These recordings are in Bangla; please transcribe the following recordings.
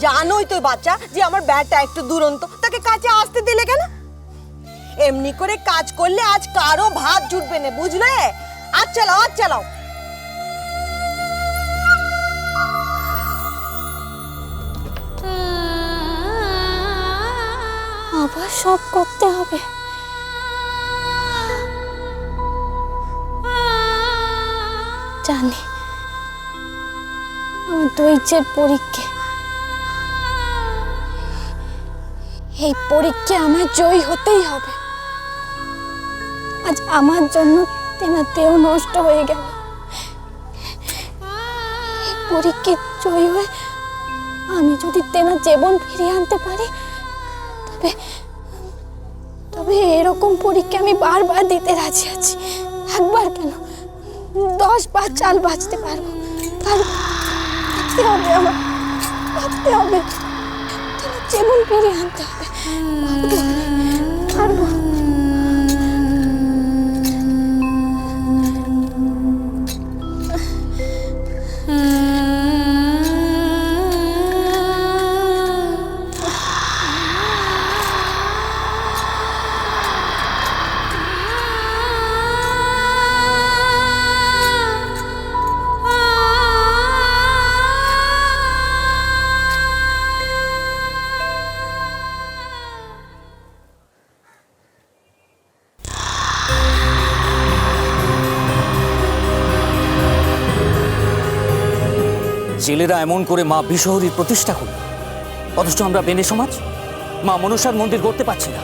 জানোই তো বাচ্চা যে আমার ব্যাটটা একটু দুরন্ত, তাকে কাছে আসতে দিলে কেন? এমনি করে কাজ করলে আজ কারো ভাত জুটবে না, বুঝলে? আজ চালাও, আজ চালাও। আবার সব করতে হবে। জানি আমার ধৈর্যের পরীক্ষা, এই পরীক্ষা আমার জয়ী হতেই হবে। আজ আমার জন্য তেনার দেহ নষ্ট হয়ে গেল। এই পরীক্ষা জয়ী হয়ে আমি যদি তেনার জীবন ফিরিয়ে আনতে পারি, তবে তবে এরকম পরীক্ষা আমি বারবার দিতে রাজি আছি। একবার কেন, 10 বার চাল বাঁচতে পারবো। পারতে হবে, আমার পারতে হবে। তেনার জীবন ফিরিয়ে আনতে হবে। পারবো। জেলেরা এমন করে মা বিশহরীর প্রতিষ্ঠা করল, অথচ আমরা বেনে সমাজ মা মনসার মন্দির গড়তে পারছি না।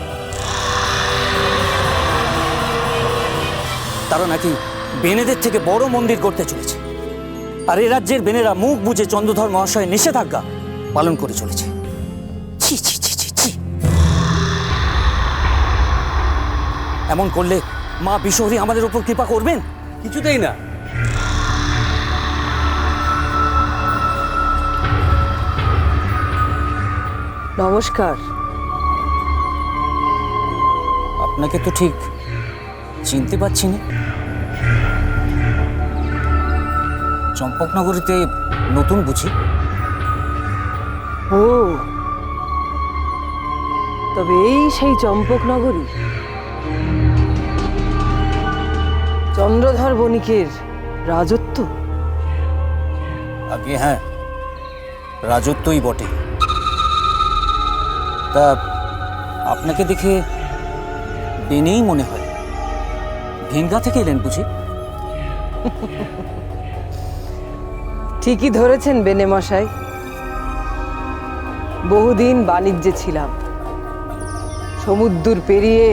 তারা নাকি বেনেদের থেকে বড় মন্দির করতে চলেছে, আর এ রাজ্যের বেনেরা মুখ বুজে চন্দ্রধর মহাশয়ের নিষেধাজ্ঞা পালন করে চলেছে। ছি ছি ছি ছি ছি। এমন করলে মা বিশহরী আমাদের উপর কৃপা করবেন? কিছুতেই না। নমস্কার। আপনাকে তো ঠিক চিনতে পারছি না। চম্পকনগরীতে নতুন বুঝি? ও, তবে এই সেই চম্পকনগরী, চন্দ্রধর বণিকের রাজত্ব। আগে হ্যাঁ, রাজত্বই বটে। তা আপনাকে দেখে বেনেই মনে হয়। ভেঙ্গা থেকে এলেন বুঝি? ঠিকই ধরেছেন বেনে মশাই। বহুদিন বাণিজ্যে ছিলাম, সমুদ্র পেরিয়ে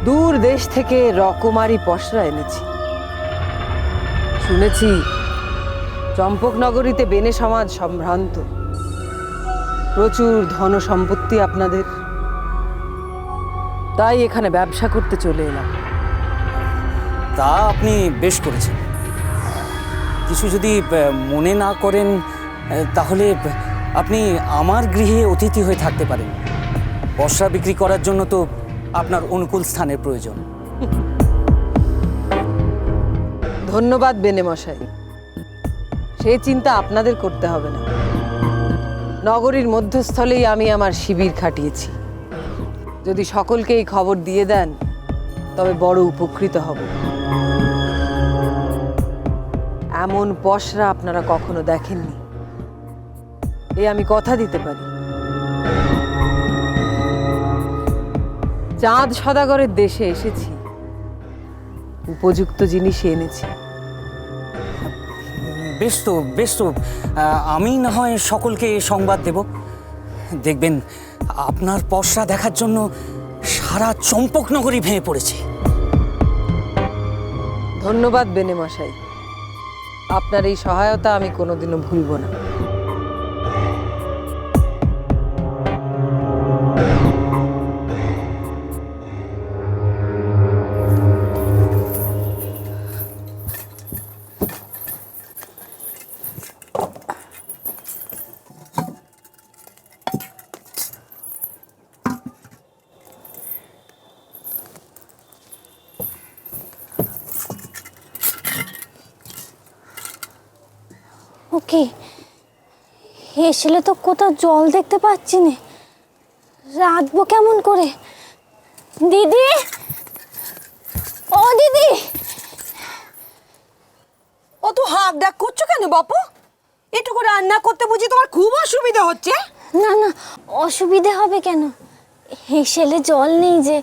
দূর দেশ থেকে রকমারি পসরা এনেছি। শুনেছি চম্পকনগরীতে বেনে সমাজ সম্ভ্রান্ত, প্রচুর ধন সম্পত্তি আপনাদের। তাই এখানে ব্যবসা করতে চলে এলাম। তা আপনি বেশ করেছেন। কিছু যদি মনে না করেন তাহলে আপনি আমার গৃহে অতিথি হয়ে থাকতে পারেন। পসরা বিক্রি করার জন্য তো আপনার অনুকূল স্থানের প্রয়োজন। ধন্যবাদ বেনে মশাই, সে চিন্তা আপনাদের করতে হবে না। নগরীর মধ্যস্থলেই আমি আমার শিবির খাটিয়েছি। যদি সকলকে এই খবর দিয়ে দেন তবে বড় উপকৃত হব। এমন পসরা আপনারা কখনো দেখেননি, এ আমি কথা দিতে পারি। চাঁদ সদাগরের দেশে এসেছি, উপযুক্ত জিনিস এনেছি। বেশ তো, বেশ তো। আমি না হয় সকলকে সংবাদ দেব। দেখবেন আপনার পসরা দেখার জন্য সারা চম্পকনগরী ভেঙে পড়েছে। ধন্যবাদ বেনে মশাই, আপনার এই সহায়তা আমি কোনোদিনও ভুলব না। ওকে, হেসেলে তো কোথাও জল দেখতে পাচ্ছি না, রাখবো কেমন করে? দিদি, ও দিদি, ও তো হাফ ডাক করছো কেন বাপু? এটুকু রান্না করতে বুঝি তোমার খুব অসুবিধা হচ্ছে? না না, অসুবিধে হবে কেন? হেসেলে জল নেই যে,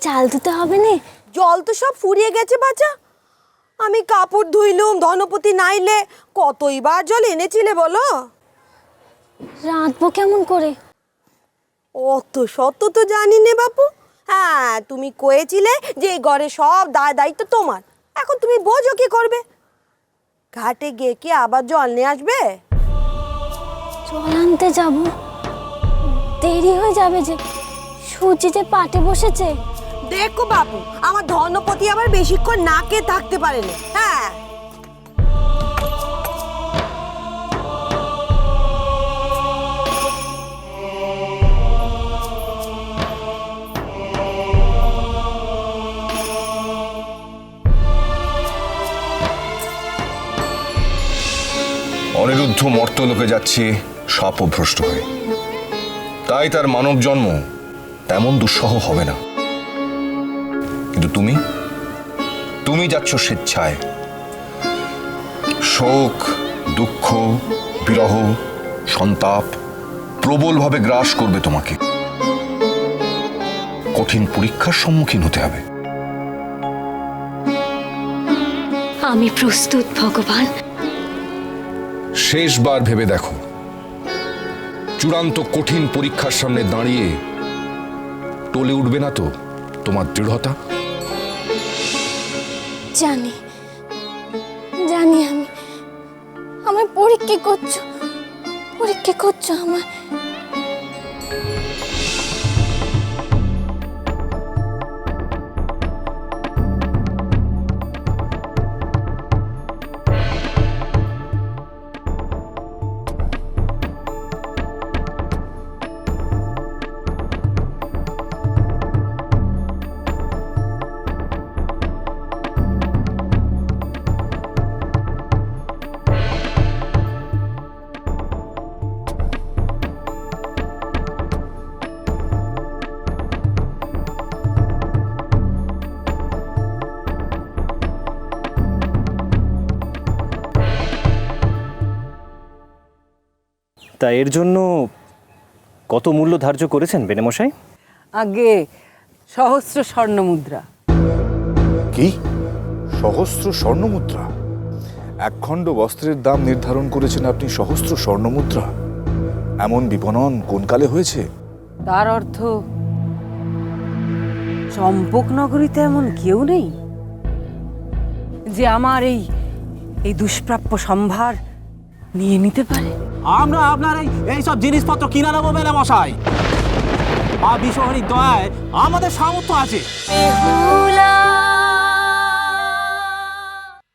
চাল ধুতে হবে না। জল তো সব ফুরিয়ে গেছে বাছা। আমি কাপড় ধুইলুম, ধনপতি নাইলে কতইবার জল এনেছিলে বলো? রাঁধবো কেমন করে? অত শত তো জানি নে বাপু। হ্যাঁ, তুমি কয়েছিলে যে এই ঘরে সব দায়িত্ব তোমার। এখন তুমি বোঝো কি করবে? ঘাটে গিয়ে কি আবার জল নিয়ে আসবে? জল আনতে যাব, দেরি হয়ে যাবে যে, সূর্যি যে পাটে বসেছে। দেখো বাপু, আমার ধনপতি আবার বেশিক্ষণ না কে থাকতে পারে না। হ্যাঁ, অনিরুদ্ধ মর্তলোকে যাচ্ছে শাপভ্রষ্ট হয়ে, তাই তার মানব জন্ম তেমন দুঃসহ হবে না। কিন্তু তুমি যাচ্ছ স্বেচ্ছায়। শোক, দুঃখ, বিরহ, সন্তাপ প্রবলভাবে গ্রাস করবে তোমাকে। কঠিন পরীক্ষার সম্মুখীন হতে হবে। আমি প্রস্তুত ভগবান। শেষবার ভেবে দেখো, চূড়ান্ত কঠিন পরীক্ষার সামনে দাঁড়িয়ে টলে উঠবে না তো তোমার দৃঢ়তা? জানি জানি, আমি পরীক্ষা করছো আমার। তা এর জন্য কত মূল্য ধার্য করেছেন বেনেমশাই? আগে সহস্র স্বর্ণ মুদ্রা। কি? সহস্র স্বর্ণমুদ্রা? একখণ্ড বস্ত্রের দাম নির্ধারণ করেছেন আপনি সহস্র স্বর্ণমুদ্রা? এমন বিপণন কোন কালে হয়েছে? তার অর্থ চম্পকনগরীতে এমন কেউ নেই যে আমার এই দুষ্প্রাপ্য সম্ভার নিয়ে নিতে পারে। আমরা আপনার এই সব জিনিসপত্র কিনে নেবো বেনেমশাই। মা বিশ্বহরীর দয়ায় আমাদের সামর্থ্য আছে। বেহুলা